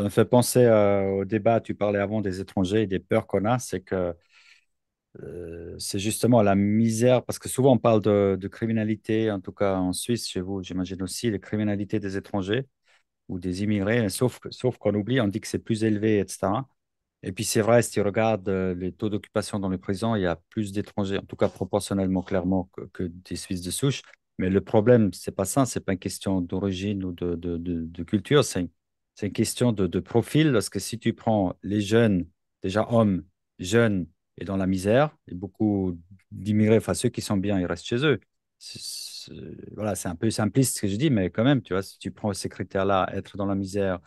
Ça me fait penser au débat, tu parlais avant des étrangers et des peurs qu'on a, c'est que c'est justement la misère, parce que souvent on parle de criminalité, en tout cas en Suisse, chez vous, j'imagine aussi, la criminalité des étrangers ou des immigrés, sauf qu'on oublie, on dit que c'est plus élevé, etc. Et puis c'est vrai, si tu regardes les taux d'occupation dans les prisons, il y a plus d'étrangers, en tout cas proportionnellement, clairement, que des Suisses de souche. Mais le problème, c'est pas ça, c'est pas une question d'origine ou de culture, c'est une question de profil, parce que si tu prends les jeunes, déjà hommes, jeunes et dans la misère, et beaucoup d'immigrés, enfin ceux qui sont bien, ils restent chez eux. Voilà, c'est un peu simpliste ce que je dis, mais quand même, tu vois, si tu prends ces critères-là, être dans la misère,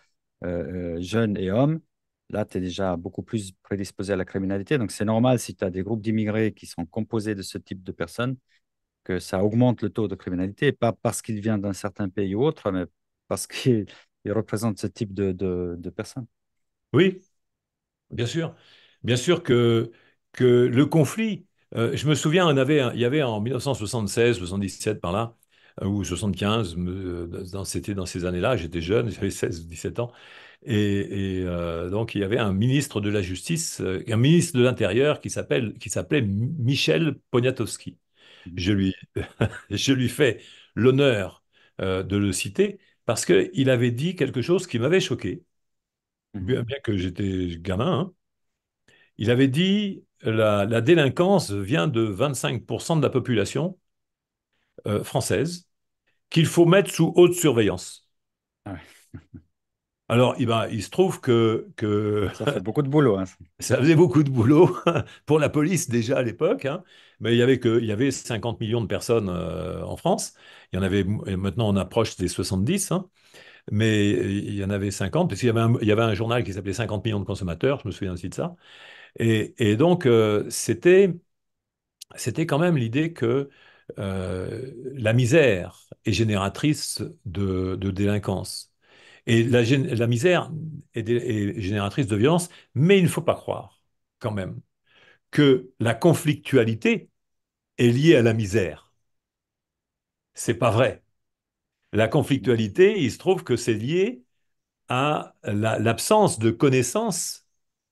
jeune et homme, là, tu es déjà beaucoup plus prédisposé à la criminalité. Donc, c'est normal si tu as des groupes d'immigrés qui sont composés de ce type de personnes, que ça augmente le taux de criminalité, pas parce qu'il vient d'un certain pays ou autre, mais parce qu'il il représente ce type de personnes. Oui, bien sûr. Bien sûr que le conflit, je me souviens, il y avait en 1976, 77 par là, ou 75, c'était dans ces années-là, j'étais jeune, j'avais 16 ou 17 ans, donc il y avait un ministre de la Justice, un ministre de l'Intérieur qui s'appelait Michel Poniatowski. Mhm. Je lui, je lui fais l'honneur de le citer parce qu'il avait dit quelque chose qui m'avait choqué, Mhm. bien que j'étais gamin, hein. Il avait dit la délinquance vient de 25% de la population française qu'il faut mettre sous haute surveillance. Ah ouais. Alors, il se trouve que Ça fait beaucoup de boulot, hein. ça faisait beaucoup de boulot pour la police déjà à l'époque, hein, mais il y avait 50 millions de personnes en France. Il y en avait, et maintenant on approche des 70, hein, mais il y en avait 50, parce il y avait un journal qui s'appelait 50 millions de consommateurs, je me souviens aussi de ça. Et donc, c'était quand même l'idée que la misère est génératrice de délinquance. Et la misère est génératrice de violence, mais il ne faut pas croire, quand même, que la conflictualité est liée à la misère. C'est pas vrai. La Mhm. conflictualité, il se trouve que c'est lié à l'absence de connaissances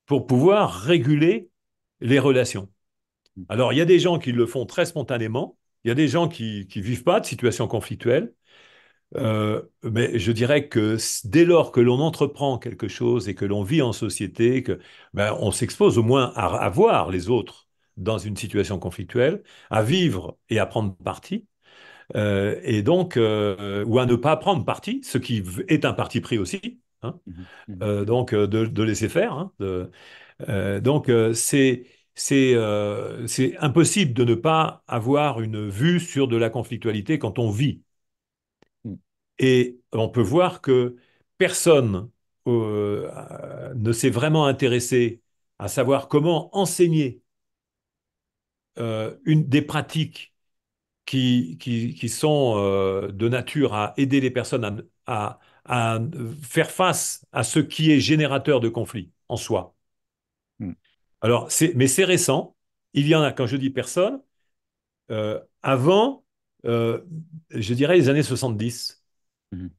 pour pouvoir réguler les relations. Alors, il y a des gens qui le font très spontanément, il y a des gens qui vivent pas de situations conflictuelles, mais je dirais que dès lors que l'on entreprend quelque chose et que l'on vit en société, on s'expose au moins à voir les autres dans une situation conflictuelle, à vivre et à prendre parti, ou à ne pas prendre parti, ce qui est un parti pris aussi, hein, Mhm. Mhm. de laisser faire, hein, c'est impossible de ne pas avoir une vue sur de la conflictualité quand on vit. Mhm. Et on peut voir que personne ne s'est vraiment intéressé à savoir comment enseigner des pratiques qui sont de nature à aider les personnes à faire face à ce qui est générateur de conflits en soi. Mhm. Alors, mais c'est récent. Il y en a, quand je dis personne, avant, je dirais les années 70. Mhm.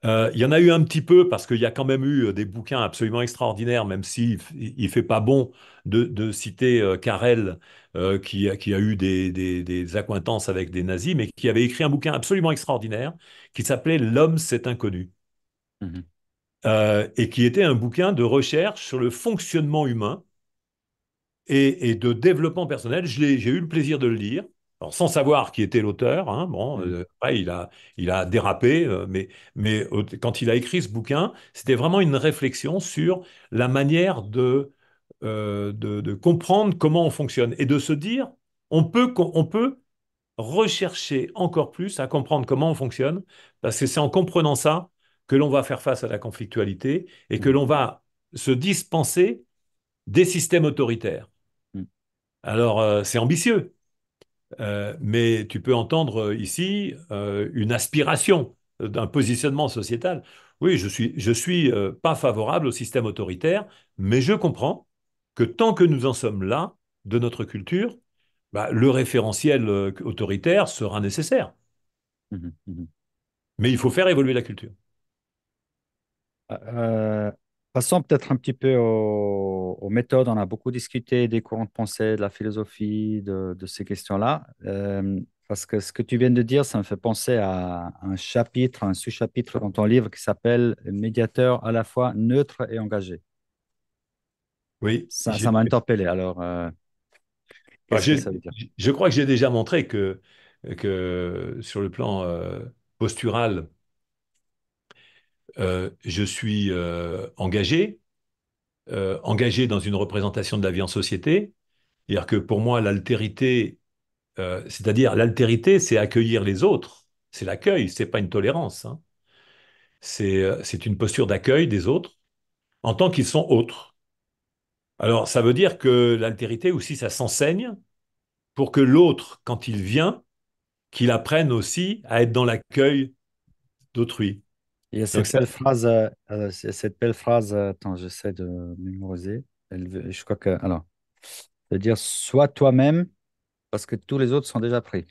Il y en a eu un petit peu parce qu'il y a quand même eu des bouquins absolument extraordinaires, même s'il ne fait pas bon de citer Carrel, qui a eu des accointances avec des nazis, mais qui avait écrit un bouquin absolument extraordinaire qui s'appelait L'homme, c'est inconnu, Mhm. et qui était un bouquin de recherche sur le fonctionnement humain et de développement personnel. J'ai eu le plaisir de le lire. Alors, sans savoir qui était l'auteur, hein, bon, Mhm. après, il a dérapé, mais quand il a écrit ce bouquin, c'était vraiment une réflexion sur la manière de comprendre comment on fonctionne et de se dire, on peut rechercher encore plus à comprendre comment on fonctionne, parce que c'est en comprenant ça que l'on va faire face à la conflictualité et que Mhm. l'on va se dispenser des systèmes autoritaires. Mhm. Alors, c'est ambitieux, mais tu peux entendre ici une aspiration d'un positionnement sociétal. Oui, je suis pas favorable au système autoritaire, mais je comprends que tant que nous en sommes là, de notre culture, bah, le référentiel autoritaire sera nécessaire. Mhm. Mhm. Mais il faut faire évoluer la culture. Euh, Passons peut-être un petit peu aux méthodes. On a beaucoup discuté des courants de pensée, de la philosophie, de ces questions-là. Parce que ce que tu viens de dire, ça me fait penser à un chapitre, un sous-chapitre dans ton livre qui s'appelle Médiateur à la fois neutre et engagé. Oui, Ça m'a interpellé. Alors, enfin, qu'est-ce que ça veut dire? je crois que j'ai déjà montré que sur le plan postural, je suis engagé dans une représentation de la vie en société. C'est-à-dire que pour moi, l'altérité, c'est accueillir les autres. C'est l'accueil, c'est pas une tolérance, hein. C'est une posture d'accueil des autres en tant qu'ils sont autres. Alors, ça veut dire que l'altérité aussi, ça s'enseigne pour que l'autre, quand il vient, qu'il apprenne aussi à être dans l'accueil d'autrui. Il y a Donc cette ça, belle phrase, cette belle phrase, attends, j'essaie de mémoriser. Je crois que, alors, c'est-à-dire, sois toi-même parce que tous les autres sont déjà pris.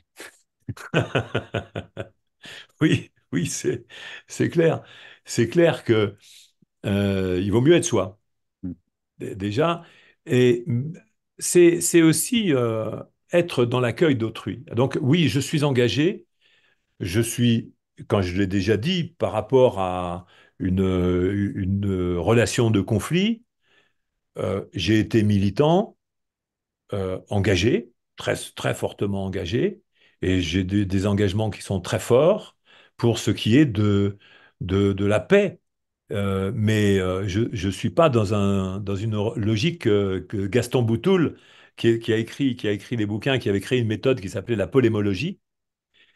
oui, oui, c'est clair. C'est clair que il vaut mieux être soi Mm. déjà, et c'est aussi être dans l'accueil d'autrui. Donc oui, je suis engagé. Je suis, quand je l'ai déjà dit, par rapport à une relation de conflit, j'ai été militant, engagé, très, très fortement engagé, et j'ai des engagements qui sont très forts pour ce qui est de la paix. Mais je ne suis pas dans une logique que Gaston Boutoul, qui a écrit des bouquins, qui avait créé une méthode qui s'appelait la polémologie.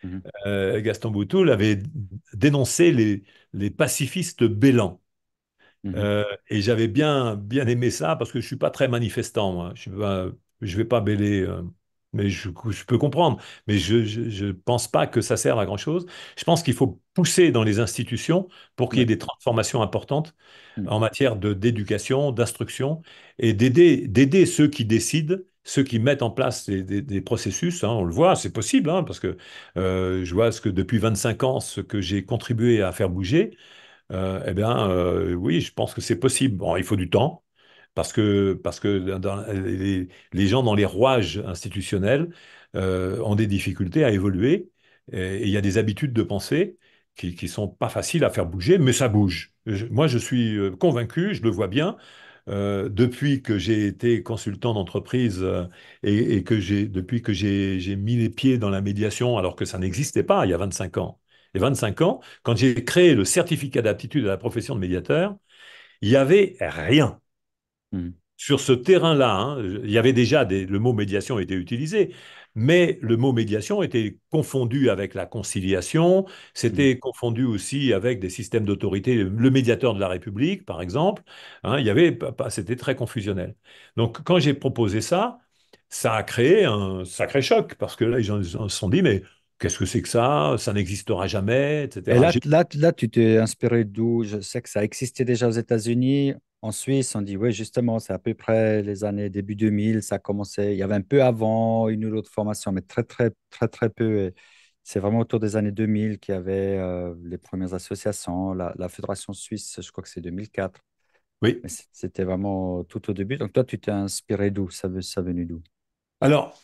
Mhm. Gaston Boutoul avait dénoncé les pacifistes bêlants. Mhm. Et j'avais bien aimé ça parce que je suis pas très manifestant, moi. Je vais pas bêler, mais je peux comprendre. Mais je pense pas que ça serve à grand-chose. Je pense qu'il faut pousser dans les institutions pour qu'il y ait Ouais. des transformations importantes Mm. en matière d'éducation, d'instruction et d'aider ceux qui décident, ceux qui mettent en place des processus, hein. On le voit, c'est possible, hein, parce que je vois ce que depuis 25 ans, ce que j'ai contribué à faire bouger. Eh bien, oui, je pense que c'est possible. Bon, il faut du temps, parce que les gens dans les rouages institutionnels ont des difficultés à évoluer, et il y a des habitudes de pensée qui sont pas faciles à faire bouger, mais ça bouge. Moi, je suis convaincu, je le vois bien. Depuis que j'ai été consultant d'entreprise et depuis que j'ai mis les pieds dans la médiation, alors que ça n'existait pas il y a 25 ans. Et 25 ans, quand j'ai créé le certificat d'aptitude à la profession de médiateur, il n'y avait rien. Mm. Sur ce terrain-là, hein, il y avait déjà le mot médiation était utilisé, mais le mot médiation était confondu avec la conciliation, Mm. c'était confondu aussi avec des systèmes d'autorité, le médiateur de la République, par exemple, hein, il y avait, c'était très confusionnel. Donc, quand j'ai proposé ça, ça a créé un sacré choc, parce que là, les gens se sont dit, mais qu'est-ce que c'est que ça? Ça n'existera jamais, Et etc. là, tu t'es inspiré d'où? Je sais que ça existait déjà aux États-Unis. En Suisse, on dit, oui, justement, c'est à peu près les années début 2000, ça a commencé. Il y avait un peu avant une ou l'autre formation, mais très, très, très, très peu. Et c'est vraiment autour des années 2000 qu'il y avait les premières associations. La Fédération suisse, je crois que c'est 2004. Oui. Mais c'était vraiment tout au début. Donc, toi, tu t'es inspiré d'où? Ça venu d'où? Alors,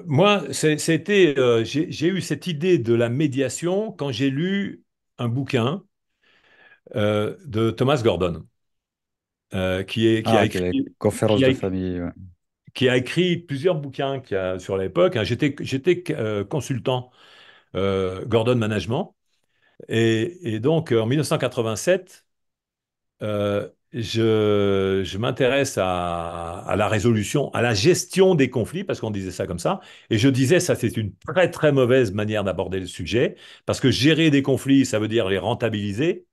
moi, j'ai eu cette idée de la médiation quand j'ai lu un bouquin de Thomas Gordon, Ah, ok, les conférences qui de a, famille. Ouais. qui a écrit plusieurs bouquins sur l'époque, hein. J'étais consultant Gordon Management. Et donc, en 1987, je m'intéresse à la résolution, à la gestion des conflits, parce qu'on disait ça comme ça. Et je disais, ça, c'est une très, très mauvaise manière d'aborder le sujet, parce que gérer des conflits, ça veut dire les rentabiliser,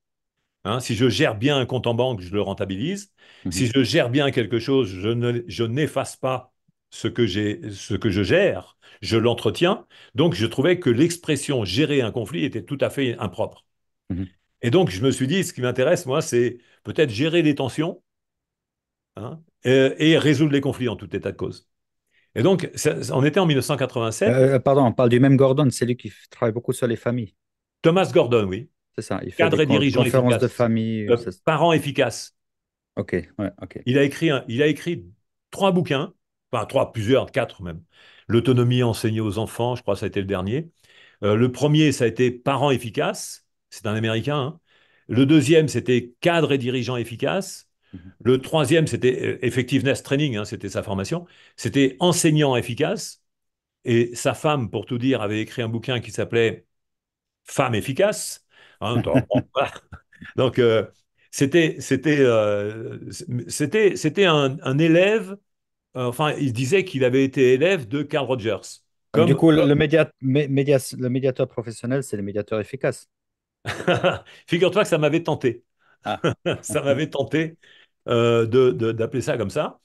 hein. Si je gère bien un compte en banque, je le rentabilise. Mhm. Si je gère bien quelque chose, je n'efface pas ce que je gère, je l'entretiens. Donc, je trouvais que l'expression gérer un conflit était tout à fait impropre. Mhm. Et donc, je me suis dit, ce qui m'intéresse, moi, c'est peut-être gérer les tensions, hein, et résoudre les conflits en tout état de cause. Et donc, on était en 1987. Pardon, on parle du même Gordon, c'est lui qui travaille beaucoup sur les familles. Thomas Gordon, oui, C'est ça, il fait des cadre et dirigeant conférences de efficace, famille. parent efficace. Ok, ouais, ok. Il a écrit trois bouquins, enfin trois, plusieurs, quatre même. L'autonomie enseignée aux enfants, je crois que ça a été le dernier. Le premier, ça a été Parents efficaces, c'est un Américain, hein. Le deuxième, c'était Cadre et dirigeants efficaces. Mhm, Le troisième, c'était Effectiveness Training, hein, c'était sa formation. C'était Enseignant efficace. Et sa femme, pour tout dire, avait écrit un bouquin qui s'appelait Femme efficace. Hein, voilà. Donc, c'était un élève. Enfin, il disait qu'il avait été élève de Carl Rogers. ah, mais du Comme, coup, le médiateur professionnel, c'est le médiateur efficace. figure-toi que ça m'avait tenté. Ah. Ça m'avait tenté d'appeler ça comme ça.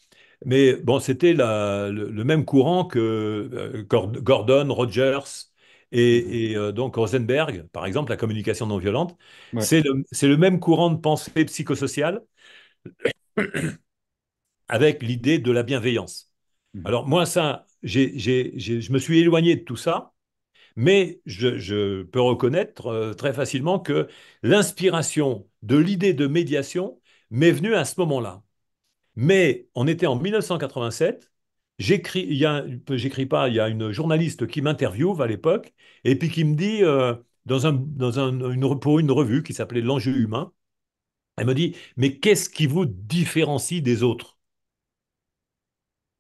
Mais bon, c'était le même courant que Gordon, Rogers Mhm. donc Rosenberg, par exemple, la communication non violente. Ouais. C'est le même courant de pensée psychosociale avec l'idée de la bienveillance. Mhm. Alors moi, ça, je me suis éloigné de tout ça, mais je peux reconnaître très facilement que l'inspiration de l'idée de médiation m'est venue à ce moment-là. Mais on était en 1987. J'écris pas, il y a une journaliste qui m'interviewe à l'époque et puis qui me dit pour une revue qui s'appelait L'enjeu humain, elle me dit, mais qu'est-ce qui vous différencie des autres?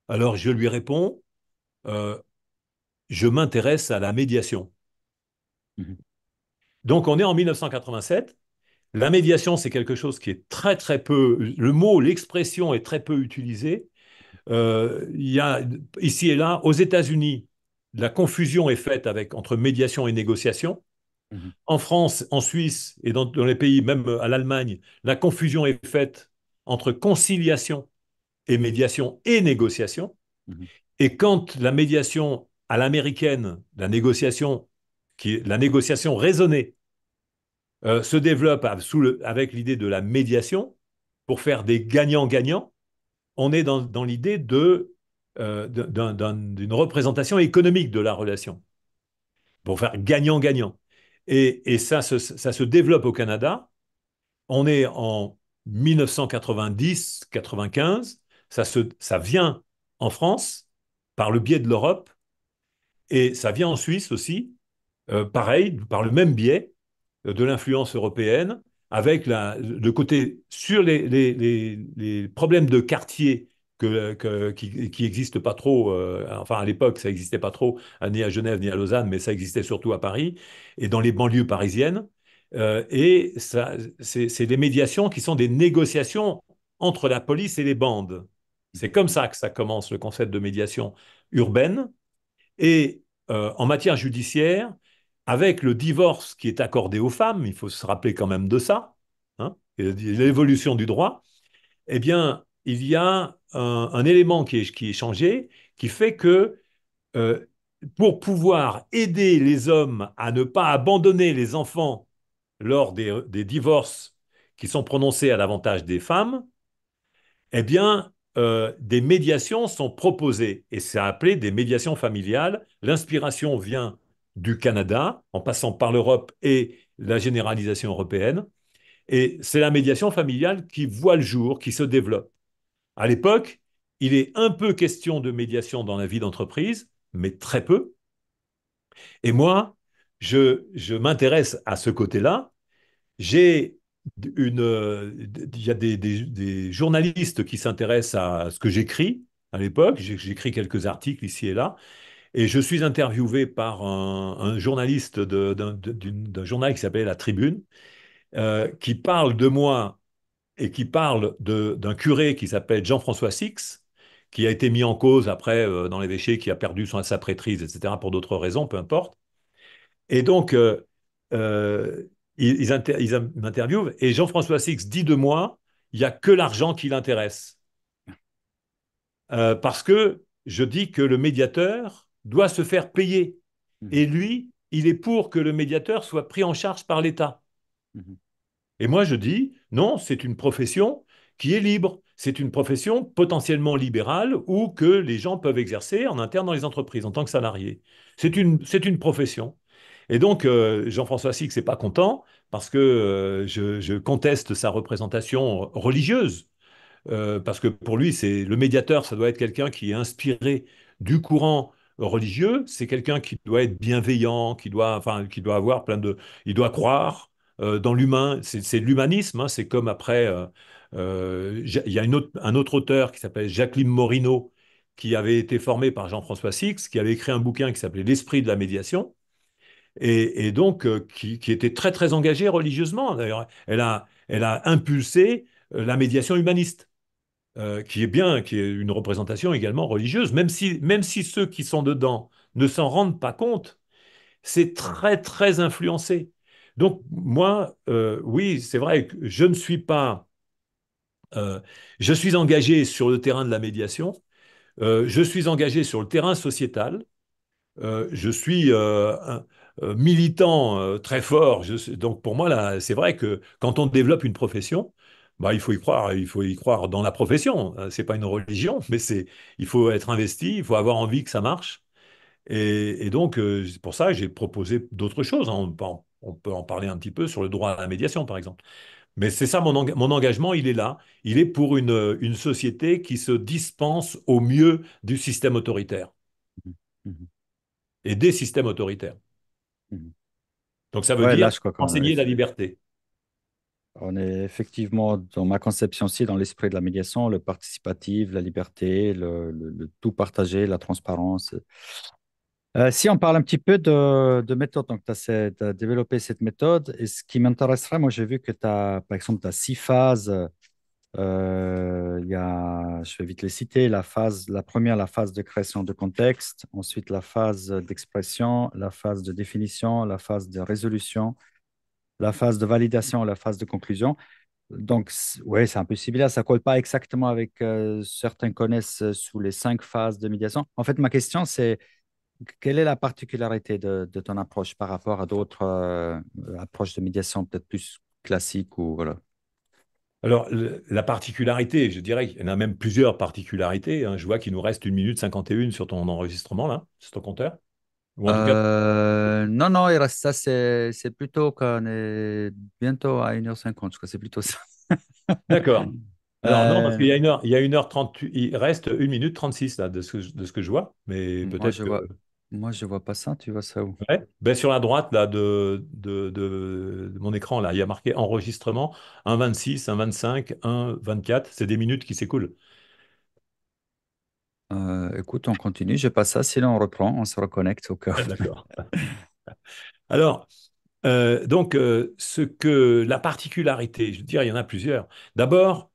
Alors je lui réponds, euh, je m'intéresse à la médiation. Mhm. Donc on est en 1987. La médiation, c'est quelque chose qui est très très peu, le mot, l'expression est très peu utilisé. Il y a ici et là, aux États-Unis, la confusion est faite entre médiation et négociation. Mhm. En France, en Suisse et dans les pays, même à l'Allemagne, la confusion est faite entre conciliation et médiation et négociation. Mhm. Et quand la médiation à l'américaine, la négociation raisonnée, se développe avec l'idée de la médiation pour faire des gagnants-gagnants, on est dans l'idée d'une représentation économique de la relation, pour faire gagnant-gagnant. Et ça se développe au Canada. On est en 1990-95. Ça vient en France par le biais de l'Europe et ça vient en Suisse aussi, pareil, par le même biais de l'influence européenne, avec le côté sur les problèmes de quartier qui n'existent pas trop, enfin à l'époque ça n'existait pas trop, ni à Genève ni à Lausanne, mais ça existait surtout à Paris et dans les banlieues parisiennes. Et ça, c'est des médiations qui sont des négociations entre la police et les bandes. C'est comme ça que ça commence, le concept de médiation urbaine. Et en matière judiciaire, avec le divorce qui est accordé aux femmes, il faut se rappeler quand même de ça, hein, et l'évolution du droit, eh bien, il y a un élément qui est changé, qui fait que euh, pour pouvoir aider les hommes à ne pas abandonner les enfants lors des divorces qui sont prononcés à l'avantage des femmes, eh bien, des médiations sont proposées et c'est appelé des médiations familiales. L'inspiration vient du Canada, en passant par l'Europe et la généralisation européenne. Et c'est la médiation familiale qui voit le jour, qui se développe. À l'époque, il est un peu question de médiation dans la vie d'entreprise, mais très peu. Et moi, je m'intéresse à ce côté-là. J'ai il y a des journalistes qui s'intéressent à ce que j'écris à l'époque. J'écris quelques articles ici et là. Et je suis interviewé par un journaliste d'un journal qui s'appelle La Tribune, qui parle de moi et qui parle d'un curé qui s'appelle Jean-François Six, qui a été mis en cause après dans l'évêché, qui a perdu sa prêtrise, etc., pour d'autres raisons, peu importe. Et donc, euh, ils m'interviewent et Jean-François Six dit de moi, il n'y a que l'argent qui l'intéresse. Parce que je dis que le médiateur doit se faire payer. Mhm. Et lui, il est pour que le médiateur soit pris en charge par l'État. Mhm. Et moi, je dis, non, c'est une profession qui est libre. C'est une profession potentiellement libérale ou que les gens peuvent exercer en interne dans les entreprises en tant que salariés. C'est une profession. Et donc, Jean-François Six n'est pas content parce que je conteste sa représentation religieuse. parce que pour lui, c'est le médiateur, ça doit être quelqu'un qui est inspiré du courant religieux, c'est quelqu'un qui doit être bienveillant, qui doit avoir il doit croire dans l'humain. C'est de l'humanisme, hein, c'est comme après, il y a un autre auteur qui s'appelle Jacqueline Morino, qui avait été formé par Jean-François Six, qui avait écrit un bouquin qui s'appelait L'esprit de la médiation et donc qui était très très engagée religieusement. D'ailleurs, elle a impulsé la médiation humaniste, qui est bien, qui est une représentation également religieuse, même si ceux qui sont dedans ne s'en rendent pas compte, c'est très très influencé. Donc moi, oui, c'est vrai que je ne suis pas, je suis engagé sur le terrain de la médiation, je suis engagé sur le terrain sociétal. Je suis un militant très fort. Donc pour moi, là, c'est vrai que quand on développe une profession, bah, il faut y croire dans la profession. C'est pas une religion, mais il faut être investi, il faut avoir envie que ça marche. Et donc, c'est pour ça que j'ai proposé d'autres choses, hein. On peut en parler un petit peu sur le droit à la médiation, par exemple. Mais c'est ça mon engagement, il est là. Il est pour une société qui se dispense au mieux du système autoritaire Mhm. et des systèmes autoritaires. Mhm. Donc ça veut Ouais, là, dire je crois qu'on enseigner la liberté. on est effectivement dans ma conception aussi, dans l'esprit de la médiation, le participatif, la liberté, le tout partager, la transparence. Si on parle un petit peu de méthode, donc tu as développé cette méthode, et ce qui m'intéresserait, moi j'ai vu que tu as, par exemple, tu as 6 phases. Je vais vite les citer, la première, la phase de création de contexte, ensuite la phase d'expression, la phase de définition, la phase de résolution, la phase de validation, la phase de conclusion. Donc, ouais, c'est un peu similaire. Ça ne colle pas exactement avec certains connaissent sous les 5 phases de médiation. En fait, ma question, c'est quelle est la particularité de ton approche par rapport à d'autres approches de médiation peut-être plus classiques ou voilà. Alors, la particularité, je dirais qu'il y en a même plusieurs particularités, hein. Je vois qu'il nous reste 1 minute 51 sur ton enregistrement, là, sur ton compteur. Ou en tout cas, Non, non, il reste ça, c'est plutôt qu'on est bientôt à 1h50, je crois, c'est plutôt ça. d'accord. Alors, non, parce Euh, il y a 1h30, il reste 1 minute 36 là, de ce que je vois. Mais moi, peut-être je que. vois, moi, je vois pas ça, tu vois ça où? Ouais. Ben, sur la droite là, de mon écran, là, il y a marqué enregistrement 1,26, 1,25, 1,24. C'est des minutes qui s'écoulent. Écoute, on continue, je passe ça, sinon on reprend, on se reconnecte au cas Ah, où. d'accord. Alors, ce que la particularité, je veux dire, il y en a plusieurs. D'abord,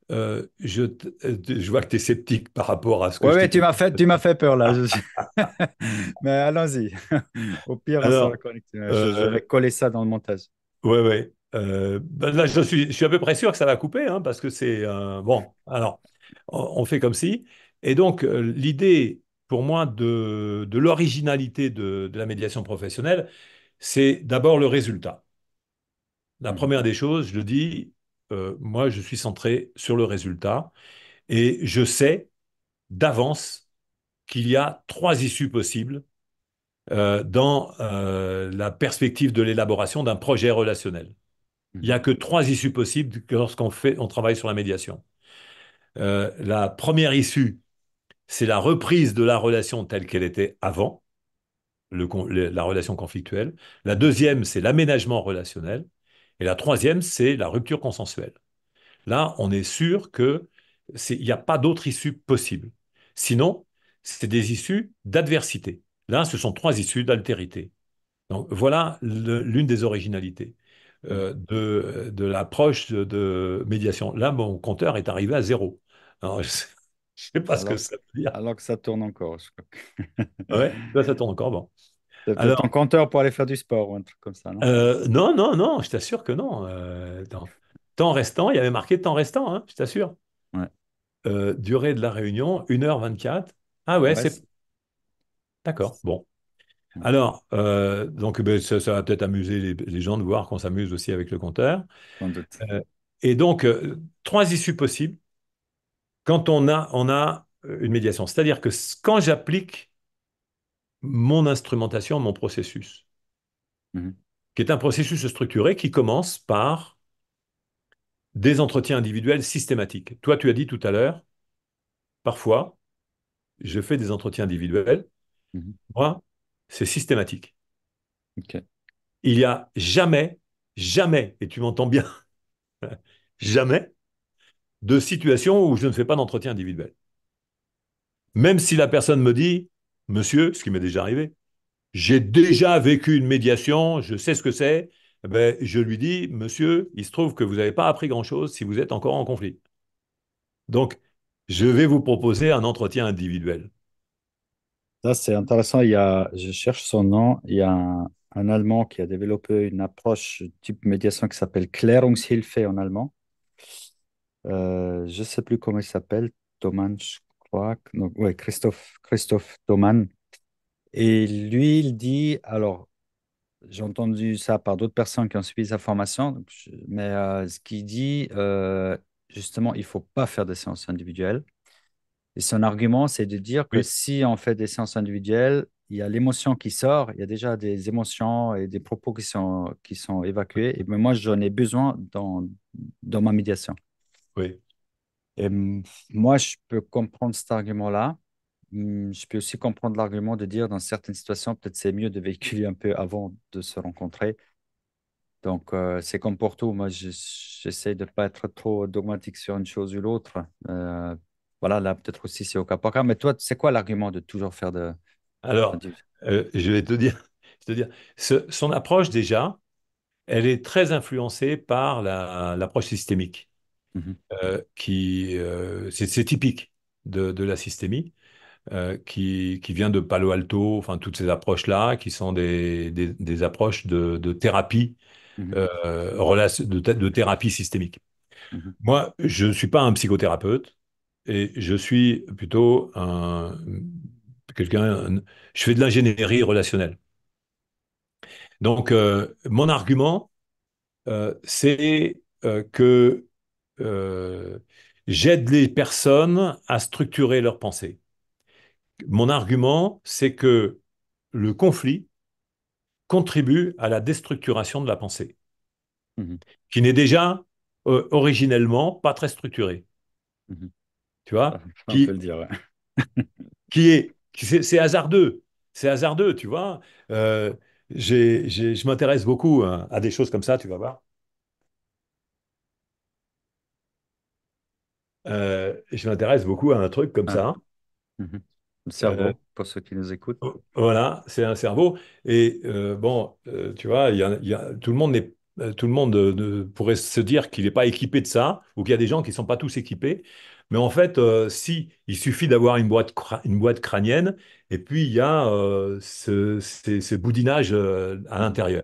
je vois que tu es sceptique par rapport à ce que Ouais, je ouais, t'ai dit. tu m'as fait peur là. Mais allons-y. Au pire, on se Alors, reconnecte. Je vais euh, coller ça dans le montage. ouais, ouais. Ben là, je suis à peu près sûr que ça va couper, hein, parce que c'est bon. Alors, on fait comme si. Et donc, l'idée pour moi de l'originalité de la médiation professionnelle, c'est d'abord le résultat. La Mhm, première des choses, je le dis, moi, je suis centré sur le résultat et je sais d'avance qu'il y a 3 issues possibles dans la perspective de l'élaboration d'un projet relationnel. Il n'y mhm, a que 3 issues possibles on travaille sur la médiation. La première issue, c'est la reprise de la relation telle qu'elle était avant, la relation conflictuelle. La deuxième, c'est l'aménagement relationnel. Et la troisième, c'est la rupture consensuelle. Là, on est sûr il n'y a pas d'autre issue possible. Sinon, c'est des issues d'adversité. Là, ce sont 3 issues d'altérité. Donc, voilà l'une des originalités de l'approche de médiation. Là, mon compteur est arrivé à 0. Alors, je ne sais pas ce que Alors, ça veut dire. alors que ça tourne encore, je crois. Ouais, là, ça tourne encore. Bon. C'est peut-être ton Alors, compteur pour aller faire du sport ou un truc comme ça, non? non, non, non, je t'assure que non. Temps restant, il y avait marqué temps restant, hein, je t'assure. Ouais. Durée de la réunion, 1h24. Ah ouais, Ouais, c'est d'accord. Bon. ouais, Alors, donc ben, ça va peut-être amuser les gens de voir qu'on s'amuse aussi avec le compteur. sans doute. Euh, et donc, 3 issues possibles quand on a une médiation. C'est-à-dire que quand j'applique mon instrumentation, mon processus, Mhm, qui est un processus structuré qui commence par des entretiens individuels systématiques. Toi, tu as dit tout à l'heure, parfois, je fais des entretiens individuels. Mhm. Moi, c'est systématique. Ok. Il n'y a jamais, jamais, et tu m'entends bien, jamais de situation où je ne fais pas d'entretien individuel. Même si la personne me dit, monsieur, ce qui m'est déjà arrivé, j'ai déjà vécu une médiation, je sais ce que c'est, eh ben, je lui dis, monsieur, il se trouve que vous n'avez pas appris grand-chose si vous êtes encore en conflit. Donc, je vais vous proposer un entretien individuel. Ça, c'est intéressant. Je cherche son nom. Il y a un Allemand qui a développé une approche type médiation qui s'appelle Klärungshilfe en allemand. Je ne sais plus comment il s'appelle. Thomann, je crois. Donc, ouais, Christophe Thomann. Et lui, il dit, alors, j'ai entendu ça par d'autres personnes qui ont suivi sa formation, mais ce qu'il dit, justement, il ne faut pas faire de séances individuelles. Et son argument, c'est de dire que Oui, si on fait des séances individuelles, il y a l'émotion qui sort, il y a déjà des émotions et des propos qui sont évacués. Et mais moi, j'en ai besoin dans ma médiation. oui. Et moi, je peux comprendre cet argument-là. Je peux aussi comprendre l'argument de dire dans certaines situations, peut-être c'est mieux de véhiculer un peu avant de se rencontrer. Donc, c'est comme pour tout. Moi, j'essaie de ne pas être trop dogmatique sur une chose ou l'autre. Voilà, là, peut-être aussi, c'est au cas par cas. Mais toi, c'est quoi l'argument de toujours faire de Alors, d'individu? je vais te dire, son approche déjà, elle est très influencée par l'approche systémique, Mhm, c'est typique de la systémie, qui vient de Palo Alto, enfin toutes ces approches-là, qui sont des approches de thérapie, mhm, de thérapie systémique. mhm, Moi, je ne suis pas un psychothérapeute et je suis plutôt je fais de l'ingénierie relationnelle. Donc, mon argument, c'est que euh, j'aide les personnes à structurer leurs pensées. Mon argument, c'est que le conflit contribue à la déstructuration de la pensée, mhm, qui n'est déjà originellement pas très structurée, mhm. tu Ça, vois, on peut le dire, ouais. c'est hasardeux, tu vois. Euh, je m'intéresse beaucoup hein, à des choses comme ça, tu vas voir. Je m'intéresse beaucoup à un truc comme Ah, ça. mhm. Le Euh, cerveau, pour ceux qui nous écoutent. Voilà, c'est un cerveau. Et bon, tu vois, tout le monde tout le monde pourrait se dire qu'il n'est pas équipé de ça, ou qu'il y a des gens qui ne sont pas tous équipés. Mais en fait, si, il suffit d'avoir une boîte crânienne, et puis il y a ce boudinage à Mhm, l'intérieur.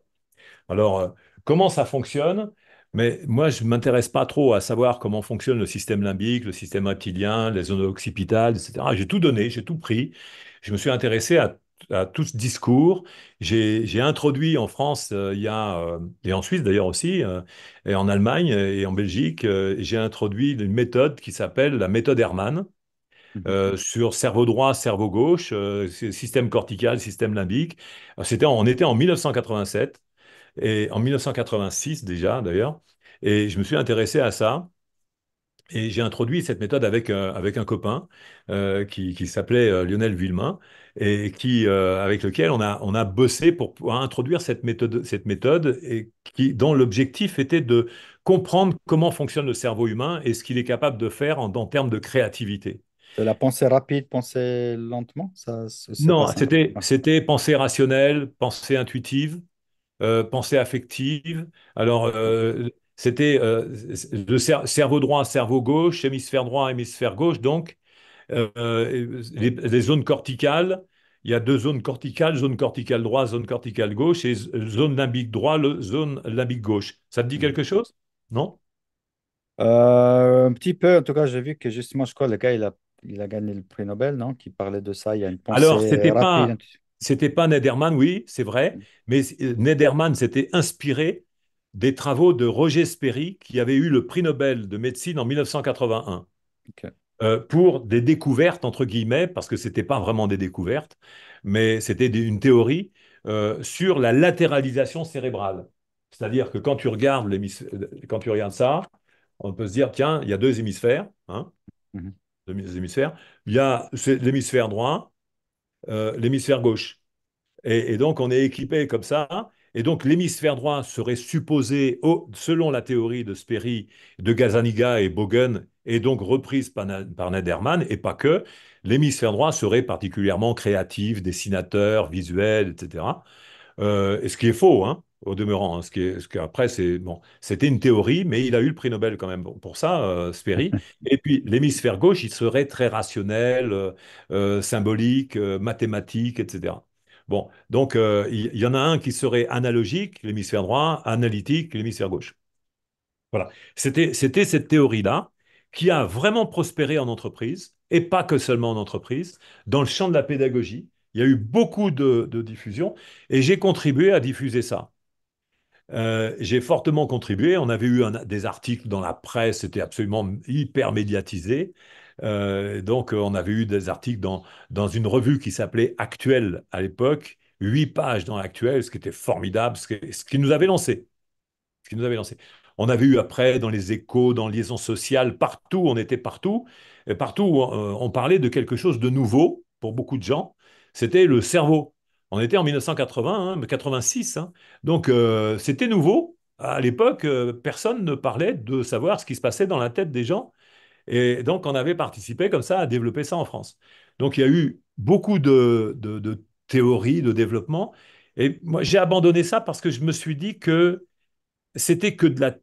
Alors, comment ça fonctionne? Mais moi, je ne m'intéresse pas trop à savoir comment fonctionne le système limbique, le système reptilien, les zones occipitales, etc. J'ai tout donné, j'ai tout pris. Je me suis intéressé à tout ce discours. J'ai introduit en France, et en Suisse d'ailleurs aussi, et en Allemagne et en Belgique, j'ai introduit une méthode qui s'appelle la méthode Hermann. mhm. Sur cerveau droit, cerveau gauche, système cortical, système limbique. On était en 1987 et en 1986 déjà d'ailleurs, et je me suis intéressé à ça. Et j'ai introduit cette méthode avec un copain qui s'appelait Lionel Villemain et avec lequel on a bossé pour pouvoir introduire cette méthode dont l'objectif était de comprendre comment fonctionne le cerveau humain et ce qu'il est capable de faire en termes de créativité. C'est la pensée rapide, penser lentement, ça, c'est pas Non, ça. Ah, c'était pensée rationnelle, pensée intuitive, pensée affective. Alors, c'était cerveau droit, cerveau gauche, hémisphère droit, hémisphère gauche. Donc, les zones corticales, il y a deux zones corticales, zone corticale droite, zone corticale gauche, et zone limbique droit, zone limbique gauche. Ça te dit mhm. quelque chose? Non? Un petit peu, en tout cas, j'ai vu que justement, je crois, le gars, il a gagné le prix Nobel, non? Qui parlait de ça. Il y a une Alors, pensée rapide. c'était pas Nederman, oui, c'est vrai, mais Nederman s'était inspiré des travaux de Roger Sperry, qui avait eu le prix Nobel de médecine en 1981, Ok. pour des découvertes, entre guillemets, parce que c'était pas vraiment des découvertes, mais c'était une théorie sur la latéralisation cérébrale. C'est-à-dire que quand tu regardes ça, On peut se dire, tiens, il y a deux hémisphères, hein, Mhm. deux hémisphères. Il y a l'hémisphère droit, l'hémisphère gauche. Et donc, on est équipé comme ça. Et donc, l'hémisphère droit serait supposé, selon la théorie de Sperry, de Gazzaniga et Bogen, et donc reprise par Nederman, et pas que, l'hémisphère droit serait particulièrement créatif, dessinateur, visuel, etc. Et ce qui est faux, hein, au demeurant. Hein, ce qui après, c'est bon, c'était une théorie, mais il a eu le prix Nobel quand même pour ça, Sperry. Et puis l'hémisphère gauche, il serait très rationnel, symbolique, mathématique, etc. Bon, donc il y en a un qui serait analogique, l'hémisphère droit, analytique, l'hémisphère gauche. Voilà. C'était cette théorie-là qui a vraiment prospéré en entreprise, et pas que seulement en entreprise, dans le champ de la pédagogie. Il y a eu beaucoup de diffusion, et j'ai contribué à diffuser ça. J'ai fortement contribué. On avait eu des articles dans la presse, c'était absolument hyper médiatisé. Donc, on avait eu des articles dans une revue qui s'appelait Actuel à l'époque, 8 pages dans Actuel, ce qui était formidable, ce qui nous avait lancé ce qui nous avait lancé. On avait eu après dans les échos, dans Liaison sociale, partout, on était partout, et partout on parlait de quelque chose de nouveau pour beaucoup de gens, c'était le cerveau. On était en 1980, hein, 86, hein. Donc c'était nouveau. À l'époque, personne ne parlait de savoir ce qui se passait dans la tête des gens, et donc on avait participé comme ça à développer ça en France. Donc il y a eu beaucoup de théories, de développement, et moi j'ai abandonné ça parce que je me suis dit que c'était que de la,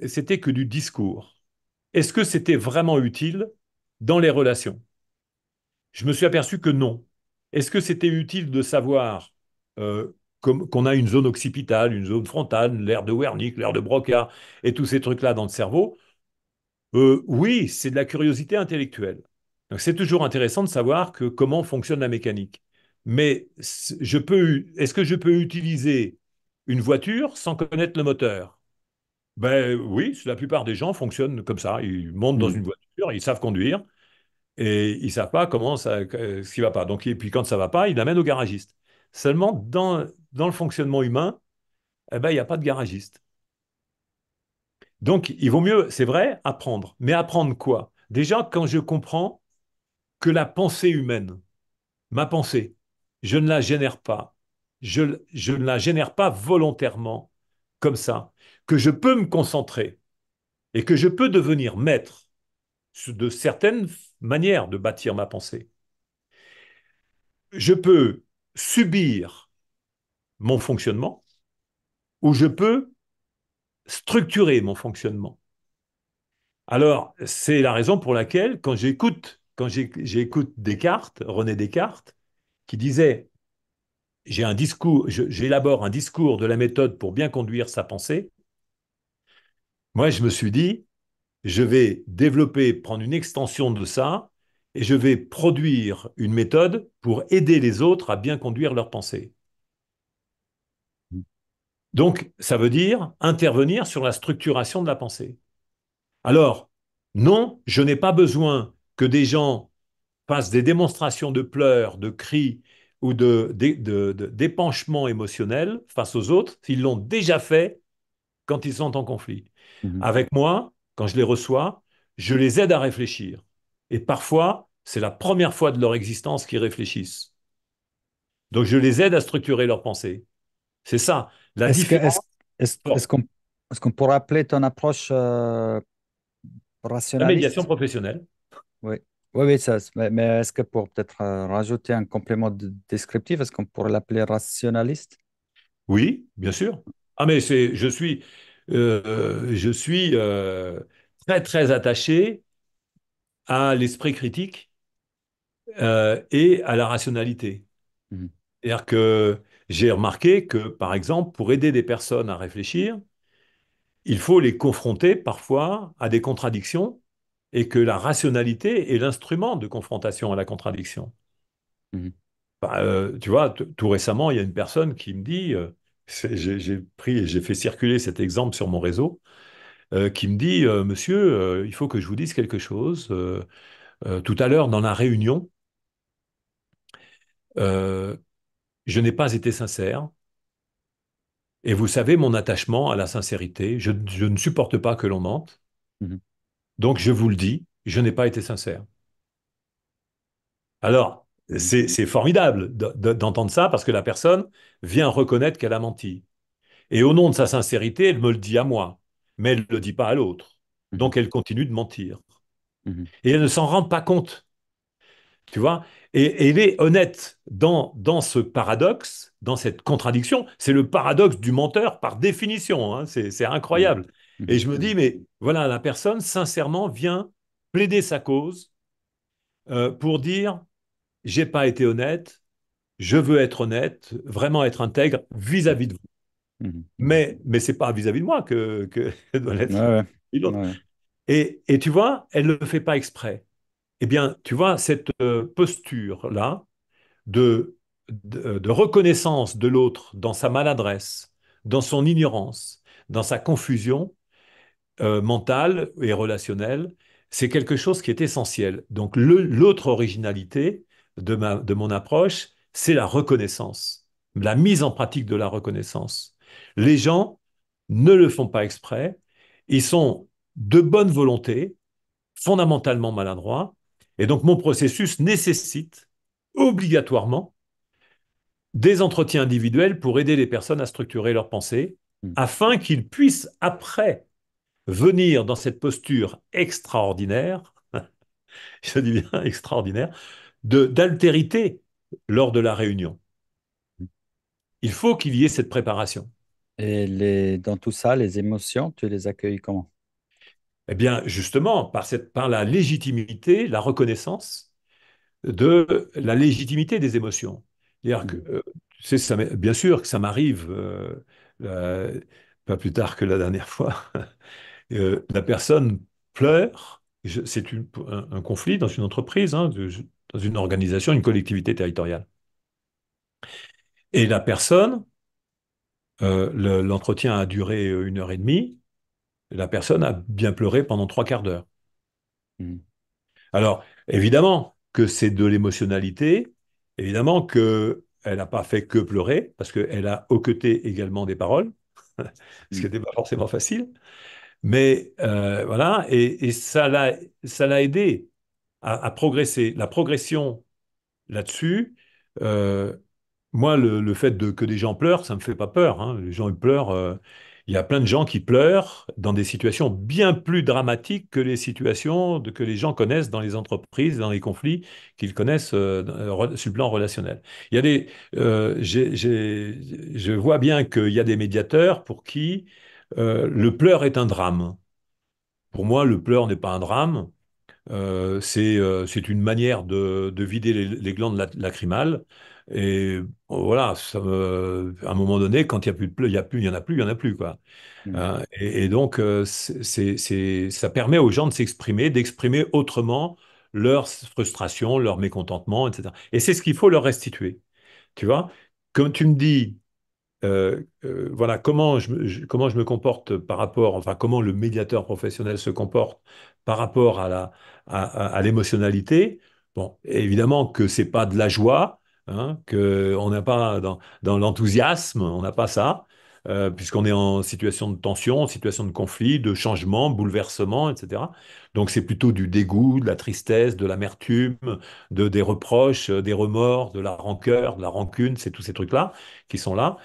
c'était que du discours. Est-ce que c'était vraiment utile dans les relations? Je me suis aperçu que non. Est-ce que c'était utile de savoir qu'on a une zone occipitale, une zone frontale, l'aire de Wernicke, l'aire de Broca et tous ces trucs-là dans le cerveau? Oui, c'est de la curiosité intellectuelle. Donc c'est toujours intéressant de savoir comment fonctionne la mécanique. Mais est-ce que je peux utiliser une voiture sans connaître le moteur? Ben oui, la plupart des gens fonctionnent comme ça. Ils montent dans une Mhm. voiture, ils savent conduire et ils savent pas comment ça, ce qui va pas. Donc, et puis quand ça va pas, ils l'amènent au garagiste. Seulement, dans le fonctionnement humain, eh ben, il n'y a pas de garagiste. Donc, il vaut mieux, c'est vrai, apprendre. Mais apprendre quoi? Déjà, quand je comprends que la pensée humaine, ma pensée, je ne la génère pas. Je ne la génère pas volontairement, comme ça. Que je peux me concentrer et que je peux devenir maître de certaines manières de bâtir ma pensée. Je peux subir mon fonctionnement ou je peux structurer mon fonctionnement. Alors, c'est la raison pour laquelle, quand j'écoute Descartes, René Descartes, qui disait j'élabore un discours de la méthode pour bien conduire sa pensée, moi je me suis dit, je vais développer, prendre une extension de ça, et je vais produire une méthode pour aider les autres à bien conduire leur pensée. Donc, ça veut dire intervenir sur la structuration de la pensée. Alors, non, je n'ai pas besoin que des gens fassent des démonstrations de pleurs, de cris ou d'épanchement émotionnel face aux autres, s'ils l'ont déjà fait quand ils sont en conflit. Mhm. Avec moi, quand je les reçois, je les aide à réfléchir. Et parfois, c'est la première fois de leur existence qu'ils réfléchissent. Donc, je les aide à structurer leur pensée. C'est ça, la Est-ce que, est-ce, différence. est-ce, Bon, est-ce qu'on pourrait appeler ton approche la médiation rationaliste? professionnelle. Oui, oui, oui, ça, mais est-ce que pour peut-être rajouter un complément descriptif, est-ce qu'on pourrait l'appeler rationaliste? Oui, bien sûr. Ah, mais je suis très, très attaché à l'esprit critique et à la rationalité. Mhm. C'est-à-dire que j'ai remarqué que, par exemple, pour aider des personnes à réfléchir, il faut les confronter parfois à des contradictions et que la rationalité est l'instrument de confrontation à la contradiction. Mhm. Bah, tu vois, tout récemment, il y a une personne qui me dit, j'ai pris et j'ai fait circuler cet exemple sur mon réseau, qui me dit, Monsieur, il faut que je vous dise quelque chose. Tout à l'heure, dans la réunion, euh, je n'ai pas été sincère. Et vous savez mon attachement à la sincérité. Je ne supporte pas que l'on mente. Mhm. Donc je vous le dis, je n'ai pas été sincère. Alors, Mhm. c'est formidable d'entendre ça parce que la personne vient reconnaître qu'elle a menti. Et au nom de sa sincérité, elle me le dit à moi, mais elle ne le dit pas à l'autre. Mhm. Donc elle continue de mentir. Mhm. Et elle ne s'en rend pas compte, tu vois. Et elle est honnête dans ce paradoxe, dans cette contradiction. C'est le paradoxe du menteur par définition, hein. C'est Mhm. incroyable. Et Mhm. je me dis, mais voilà, la personne, sincèrement, vient plaider sa cause pour dire, j'ai pas été honnête, je veux être honnête, vraiment être intègre vis-à-vis de vous. Mhm. Mais c'est pas vis-à-vis de moi que doit Ouais, l'être ouais, l'autre. ouais. Et tu vois, elle ne le fait pas exprès. Eh bien, tu vois, cette posture-là de reconnaissance de l'autre dans sa maladresse, dans son ignorance, dans sa confusion, mentale et relationnelle, c'est quelque chose qui est essentiel. Donc l'autre originalité de mon approche, c'est la reconnaissance, la mise en pratique de la reconnaissance. Les gens ne le font pas exprès, ils sont de bonne volonté, fondamentalement maladroits, et donc mon processus nécessite obligatoirement des entretiens individuels pour aider les personnes à structurer leurs pensées, Mhm. afin qu'ils puissent après venir dans cette posture extraordinaire, je dis bien extraordinaire, d'altérité lors de la réunion. Il faut qu'il y ait cette préparation. Et dans tout ça, les émotions, tu les accueilles comment? Eh bien, justement, par la légitimité, la reconnaissance de la légitimité des émotions. C'est-à-dire que, Mhm. tu sais, bien sûr que ça m'arrive, euh, pas plus tard que la dernière fois, la personne pleure. C'est un conflit dans une entreprise, hein, dans une organisation, une collectivité territoriale. Et la personne, l'entretien a duré 1 heure et demie. La personne a bien pleuré pendant trois quarts d'heure. Mhm. Alors, évidemment que c'est de l'émotionnalité, évidemment que elle n'a pas fait que pleurer, parce qu'elle a hoqueté également des paroles, ce qui Mhm. n'était pas forcément facile. Mais voilà, et ça l'a aidé à progresser. La progression là-dessus, euh, moi, le fait que des gens pleurent, ça me fait pas peur, hein. Les gens, ils pleurent. Il y a plein de gens qui pleurent dans des situations bien plus dramatiques que les situations que les gens connaissent dans les entreprises, dans les conflits qu'ils connaissent sur le plan relationnel. Il y a je vois bien qu'il y a des médiateurs pour qui le pleur est un drame. Pour moi, le pleur n'est pas un drame. C'est une manière de vider les glandes lacrymales. Et voilà, à un moment donné, quand il n'y a plus de pleurs, il y a plus, il y en a plus, il y en a plus, quoi. Mhm. Et donc, ça permet aux gens de s'exprimer, d'exprimer autrement leurs frustrations, leur mécontentement, etc. Et c'est ce qu'il faut leur restituer. Tu vois? Comme tu me dis, voilà, comment je me comporte par rapport, enfin, comment le médiateur professionnel se comporte par rapport à l'émotionnalité. Bon, évidemment que c'est pas de la joie, hein, que on n'a pas dans l'enthousiasme, on n'a pas ça, puisqu'on est en situation de tension, en situation de conflit, de changement, bouleversement, etc. Donc c'est plutôt du dégoût, de la tristesse, de l'amertume, des reproches, des remords, de la rancœur, de la rancune, c'est tous ces trucs-là qui sont là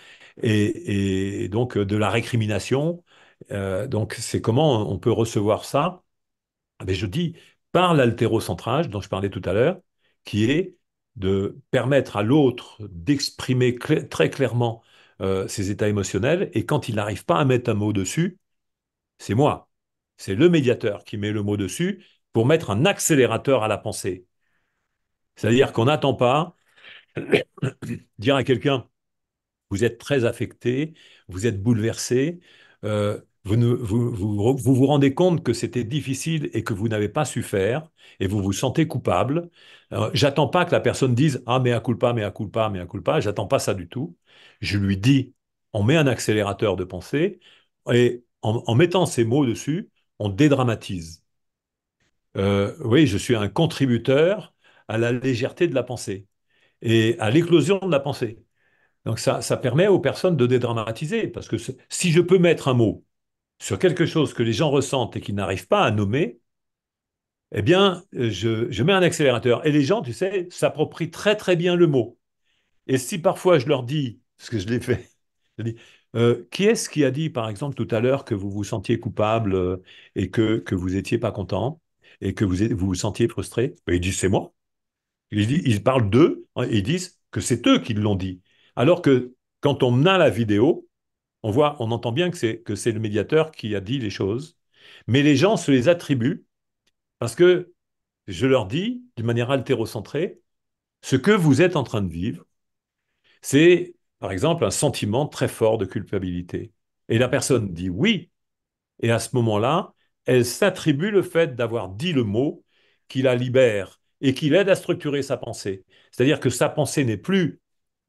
et donc de la récrimination. Donc c'est comment on peut recevoir ça? Mais je dis par l'haltérocentrage dont je parlais tout à l'heure, qui est de permettre à l'autre d'exprimer très clairement ses états émotionnels, et quand il n'arrive pas à mettre un mot dessus, c'est moi, c'est le médiateur qui met le mot dessus pour mettre un accélérateur à la pensée. C'est-à-dire qu'on n'attend pas dire à quelqu'un vous êtes très affecté, vous êtes bouleversé, vous rendez compte que c'était difficile et que vous n'avez pas su faire, et vous vous sentez coupable. J'attends pas que la personne dise ah mea culpa, mea culpa, mea culpa. J'attends pas ça du tout. Je lui dis, on met un accélérateur de pensée et en mettant ces mots dessus, on dédramatise. Oui, je suis un contributeur à la légèreté de la pensée et à l'éclosion de la pensée. Donc ça permet aux personnes de dédramatiser, parce que si je peux mettre un mot, sur quelque chose que les gens ressentent et qu'ils n'arrivent pas à nommer, eh bien, je mets un accélérateur. Et les gens, tu sais, s'approprient très très bien le mot. Et si parfois je leur dis, ce que je l'ai fait, je dis, qui est-ce qui a dit, par exemple, tout à l'heure que vous vous sentiez coupable et que vous n'étiez pas content et que vous vous sentiez frustré? Ben, ils disent, c'est moi. Ils parlent d'eux, hein, et ils disent que c'est eux qui l'ont dit. Alors que quand on a la vidéo, on entend bien que c'est le médiateur qui a dit les choses, mais les gens se les attribuent parce que je leur dis, d'une manière altérocentrée, ce que vous êtes en train de vivre, c'est, par exemple, un sentiment très fort de culpabilité. Et la personne dit oui, et à ce moment-là, elle s'attribue le fait d'avoir dit le mot qui la libère et qui l'aide à structurer sa pensée. C'est-à-dire que sa pensée n'est plus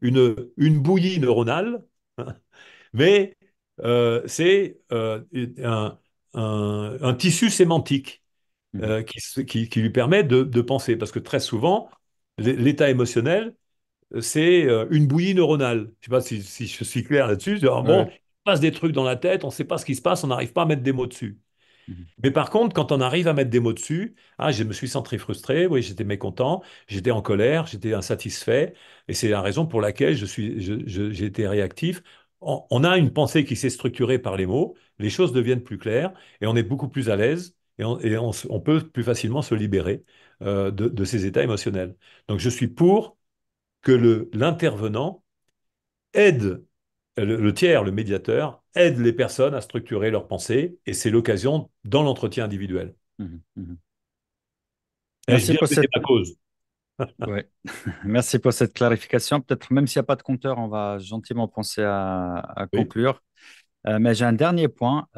une bouillie neuronale, mais c'est un tissu sémantique Mhm. qui lui permet de penser. Parce que très souvent, l'état émotionnel, c'est une bouillie neuronale. Je ne sais pas si je suis clair là-dessus. Bon, Ouais. il se passe des trucs dans la tête, on ne sait pas ce qui se passe, on n'arrive pas à mettre des mots dessus. Mhm. Mais par contre, quand on arrive à mettre des mots dessus, ah, je me suis senti frustré, oui, j'étais mécontent, j'étais en colère, j'étais insatisfait, et c'est la raison pour laquelle j'ai été réactif. On a une pensée qui s'est structurée par les mots, les choses deviennent plus claires, et on est beaucoup plus à l'aise, on peut plus facilement se libérer de ces états émotionnels. Donc je suis pour que l'intervenant aide, le tiers, le médiateur, aide les personnes à structurer leurs pensées, et c'est l'occasion dans l'entretien individuel. Mhm. Mhm. Et je Merci viens pour plaider cette, ma cause. ouais. Merci pour cette clarification. Peut-être même s'il n'y a pas de compteur, on va gentiment penser à Oui, conclure. Mais j'ai un dernier point.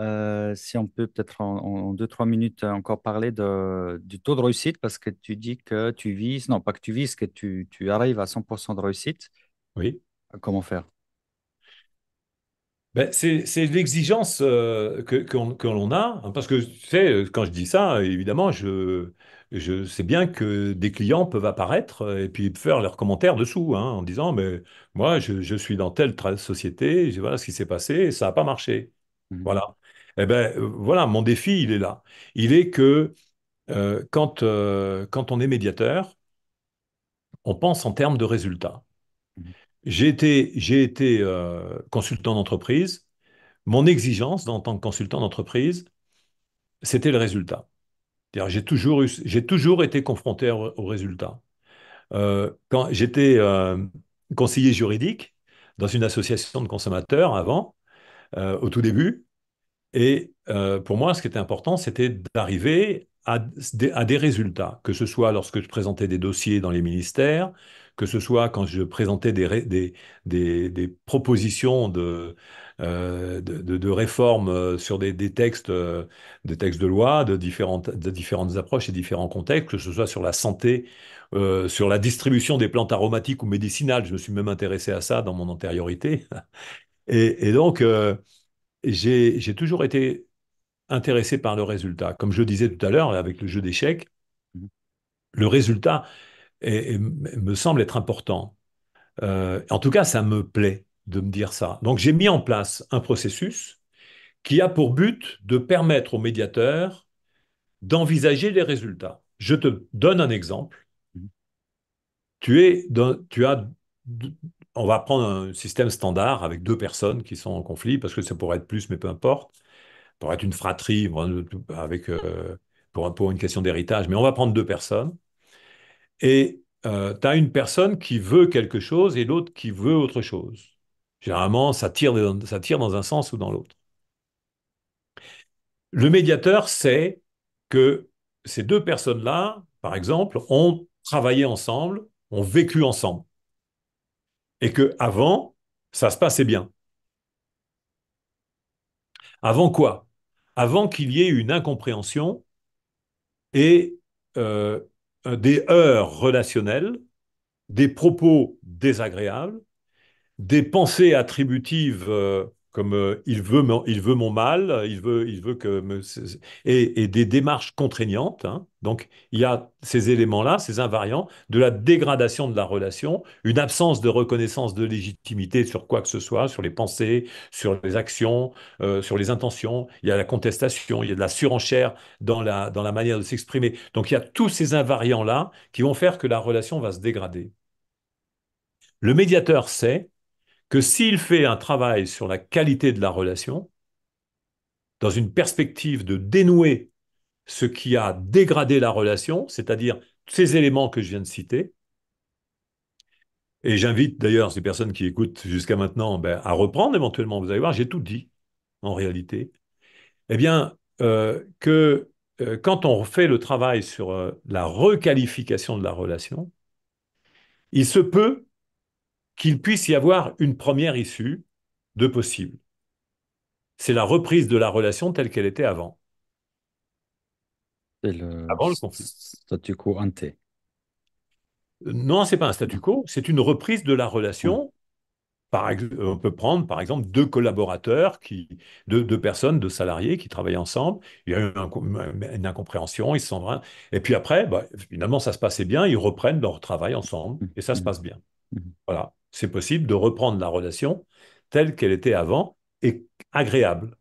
Si on peut peut-être en 2, 3 minutes encore parler du taux de réussite, parce que tu dis que tu vises, non pas que tu vises, que tu arrives à 100% de réussite. oui. Comment faire? Ben, c'est l'exigence que l'on a, hein, parce que tu sais, quand je dis ça, évidemment, je sais bien que des clients peuvent apparaître et puis faire leurs commentaires dessous, hein, en disant, mais moi, je suis dans telle société, voilà ce qui s'est passé, et ça n'a pas marché. Mhm. Voilà. Eh ben, voilà, mon défi, il est là. Il est que quand on est médiateur, on pense en termes de résultats. Mhm. J'ai été consultant d'entreprise. Mon exigence en tant que consultant d'entreprise, c'était le résultat. C'est-à-dire, j'ai toujours été confronté au résultat. Quand j'étais conseiller juridique dans une association de consommateurs avant, au tout début, et pour moi, ce qui était important, c'était d'arriver à des résultats, que ce soit lorsque je présentais des dossiers dans les ministères, que ce soit quand je présentais des propositions de réforme sur des textes de loi, de différentes approches et différents contextes, que ce soit sur la santé, sur la distribution des plantes aromatiques ou médicinales. Je me suis même intéressé à ça dans mon antériorité. Et donc, j'ai toujours été intéressé par le résultat. Comme je disais tout à l'heure, avec le jeu d'échecs, Mhm. le résultat me semble être important. En tout cas, ça me plaît de me dire ça. Donc, j'ai mis en place un processus qui a pour but de permettre au médiateur d'envisager les résultats. Je te donne un exemple. Mhm. Tu as, on va prendre un système standard avec deux personnes qui sont en conflit, parce que ça pourrait être plus, mais peu importe. Ça pourrait être une fratrie avec, pour une question d'héritage, mais on va prendre deux personnes. Et tu as une personne qui veut quelque chose et l'autre qui veut autre chose. Généralement, ça tire dans un sens ou dans l'autre. Le médiateur sait que ces deux personnes-là, par exemple, ont travaillé ensemble, ont vécu ensemble, et que avant, ça se passait bien. Avant quoi? Avant qu'il y ait une incompréhension et euh, des heurts relationnels, des propos désagréables, des pensées attributives comme il veut mon mal, il veut que et des démarches contraignantes, hein. Donc, il y a ces éléments-là, ces invariants, de la dégradation de la relation, une absence de reconnaissance de légitimité sur quoi que ce soit, sur les pensées, sur les actions, sur les intentions. Il y a la contestation, il y a de la surenchère dans la manière de s'exprimer. Donc, il y a tous ces invariants-là qui vont faire que la relation va se dégrader. Le médiateur sait que s'il fait un travail sur la qualité de la relation, dans une perspective de dénouer ce qui a dégradé la relation, c'est-à-dire ces éléments que je viens de citer, et j'invite d'ailleurs ces personnes qui écoutent jusqu'à maintenant ben, à reprendre éventuellement, vous allez voir, j'ai tout dit en réalité, eh bien, quand on fait le travail sur la requalification de la relation, il se peut qu'il puisse y avoir une première issue de possible. C'est la reprise de la relation telle qu'elle était C'est le avant le conflit. statu quo ante. Non, c'est pas un statu Non. quo, c'est une reprise de la Ouais. relation. On peut prendre, par exemple, deux collaborateurs, deux personnes, deux salariés qui travaillent ensemble. Il y a eu une incompréhension, ils se sont... Et puis après, bah, finalement, ça se passait bien, ils reprennent leur travail ensemble Mhm. et ça se Mhm. passe bien. Mhm. Voilà, c'est possible de reprendre la relation telle qu'elle était avant et agréable.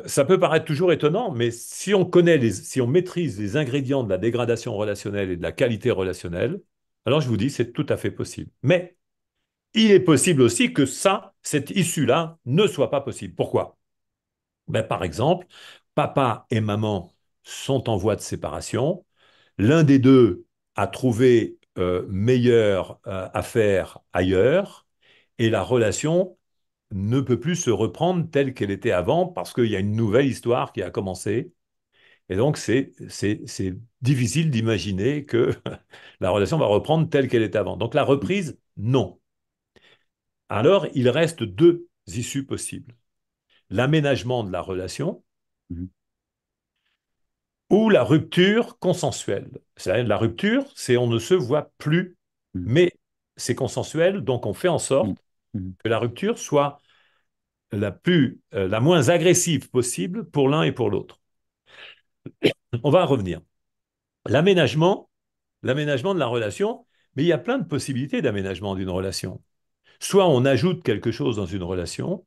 Ça peut paraître toujours étonnant, mais si on maîtrise les ingrédients de la dégradation relationnelle et de la qualité relationnelle, alors je vous dis, c'est tout à fait possible. Mais il est possible aussi que cette issue-là, ne soit pas possible. Pourquoi? Ben, par exemple, papa et maman sont en voie de séparation. L'un des deux a trouvé meilleure affaire ailleurs et la relation ne peut plus se reprendre telle qu'elle était avant parce qu'il y a une nouvelle histoire qui a commencé. Et donc, c'est difficile d'imaginer que la relation va reprendre telle qu'elle était avant. Donc, la reprise, non. Alors, il reste deux issues possibles. L'aménagement de la relation Mhm. ou la rupture consensuelle. C'est-à-dire, la rupture, c'est on ne se voit plus, Mhm. mais c'est consensuel, donc on fait en Mhm. sorte Mhm. que la rupture soit la moins agressive possible pour l'un et pour l'autre. On va revenir. L'aménagement, l'aménagement de la relation, mais il y a plein de possibilités d'aménagement d'une relation. Soit on ajoute quelque chose dans une relation,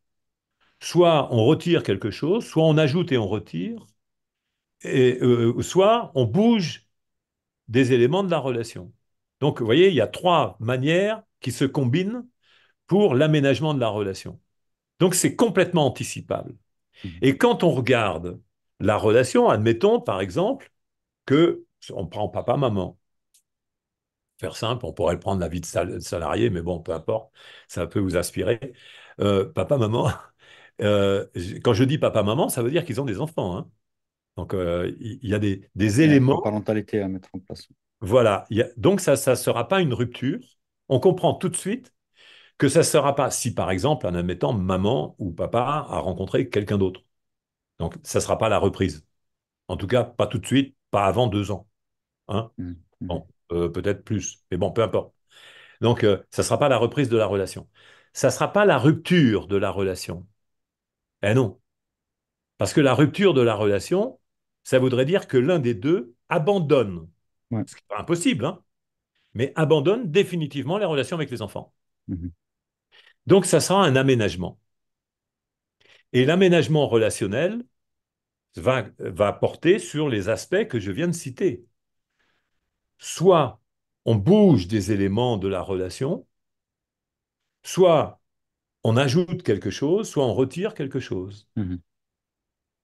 soit on retire quelque chose, soit on ajoute et on retire, et, soit on bouge des éléments de la relation. Donc, vous voyez, il y a trois manières qui se combinent pour l'aménagement de la relation. Donc, c'est complètement anticipable. Mhm. Et quand on regarde la relation, admettons par exemple que on prend papa-maman. Faire simple, on pourrait prendre la vie de salarié, mais bon, peu importe, ça peut vous aspirer. Papa-maman, quand je dis papa-maman, ça veut dire qu'ils ont des enfants, hein. Donc, il y a des Il y a une éléments. coparentalité à mettre en place. Voilà. Donc, ça ne sera pas une rupture. On comprend tout de suite que ça ne sera pas si, par exemple, en admettant maman ou papa a rencontré quelqu'un d'autre. Donc, ça ne sera pas la reprise. En tout cas, pas tout de suite, pas avant 2 ans, hein. Mhm. Mhm. Bon, peut-être plus, mais bon, peu importe. Donc, ça ne sera pas la reprise de la relation. Ça ne sera pas la rupture de la relation. Eh non. Parce que la rupture de la relation, ça voudrait dire que l'un des deux abandonne, Ouais. ce qui n'est pas impossible, hein, mais abandonne définitivement les relations avec les enfants. Mhm. Donc, ça sera un aménagement. Et l'aménagement relationnel va porter sur les aspects que je viens de citer. Soit on bouge des éléments de la relation, soit on ajoute quelque chose, soit on retire quelque chose. Mhm.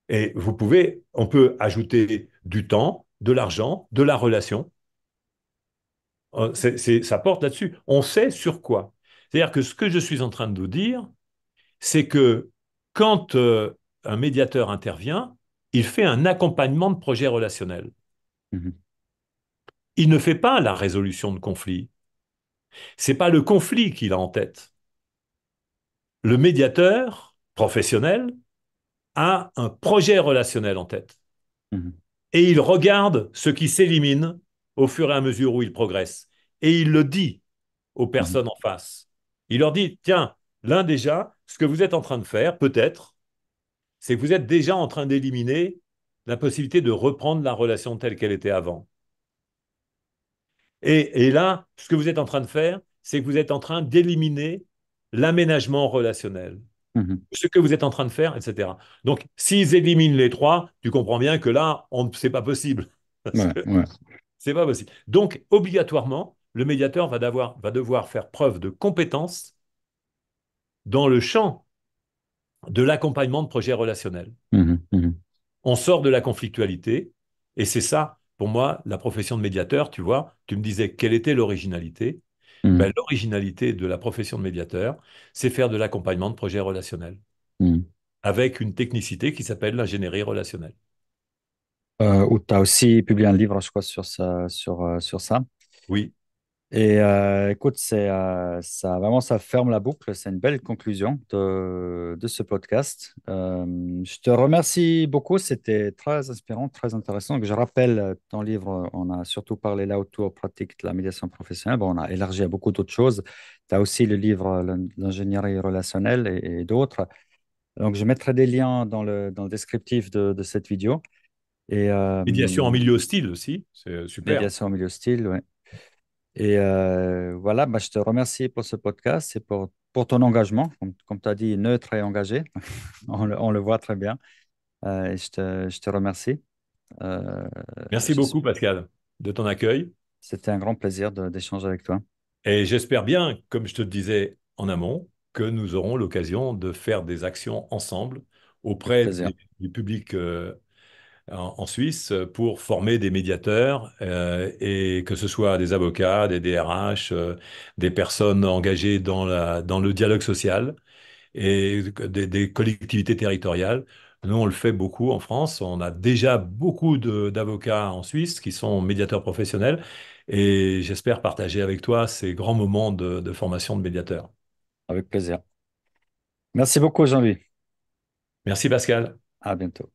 Et on peut ajouter du temps, de l'argent, de la relation. Ça porte là-dessus. On sait sur quoi. C'est-à-dire que ce que je suis en train de vous dire, c'est que quand un médiateur intervient, il fait un accompagnement de projet relationnel. Mhm. Il ne fait pas la résolution de conflits. C'est pas le conflit qu'il a en tête. Le médiateur professionnel a un projet relationnel en tête. Mhm. Et il regarde ce qui s'élimine au fur et à mesure où il progresse. Et il le dit aux Mhm. personnes en face. Il leur dit, tiens, L'un déjà, ce que vous êtes en train de faire, peut-être, c'est que vous êtes déjà en train d'éliminer la possibilité de reprendre la relation telle qu'elle était avant. Et là, ce que vous êtes en train de faire, c'est que vous êtes en train d'éliminer l'aménagement relationnel. Mhm. Ce que vous êtes en train de faire, etc. Donc, s'ils éliminent les trois, tu comprends bien que là, c'est pas possible. Parce Ouais, que ouais. c'est pas possible. Donc, obligatoirement, le médiateur va devoir faire preuve de compétence dans le champ de l'accompagnement de projets relationnels. Mhm, mhm, On sort de la conflictualité, et c'est ça, pour moi, la profession de médiateur. Tu vois, tu me disais quelle était l'originalité. Ben, mhm, l'originalité de la profession de médiateur, c'est faire de l'accompagnement de projets relationnels mhm. avec une technicité qui s'appelle l'ingénierie relationnelle. Où tu as aussi publié un livre, je crois, sur ça. Oui, Et écoute, ça, vraiment, ça ferme la boucle. C'est une belle conclusion de ce podcast. Je te remercie beaucoup. C'était très inspirant, très intéressant. Donc, je rappelle, ton livre, on a surtout parlé là autour pratique de la médiation professionnelle. Bon, on a élargi à beaucoup d'autres choses. Tu as aussi le livre L'ingénierie relationnelle et d'autres. Donc, je mettrai des liens dans le descriptif de cette vidéo. Et médiation en milieu hostile aussi, c'est super. médiation au milieu hostile, ouais. Et voilà, bah, je te remercie pour ce podcast et pour ton engagement, comme tu as dit, neutre et engagé. On le voit très bien. Et je te remercie. Euh, Merci je suis- beaucoup, Pascal, de ton accueil. C'était un grand plaisir d'échanger avec toi. Et j'espère bien, comme je te le disais en amont, que nous aurons l'occasion de faire des actions ensemble Avec auprès plaisir. du public en Suisse pour former des médiateurs et que ce soit des avocats, des DRH, des personnes engagées dans le dialogue social et des collectivités territoriales. Nous, on le fait beaucoup en France. On a déjà beaucoup d'avocats en Suisse qui sont médiateurs professionnels et j'espère partager avec toi ces grands moments de formation de médiateurs. Avec plaisir. Merci beaucoup, Jean-Louis. Merci Pascal. À bientôt.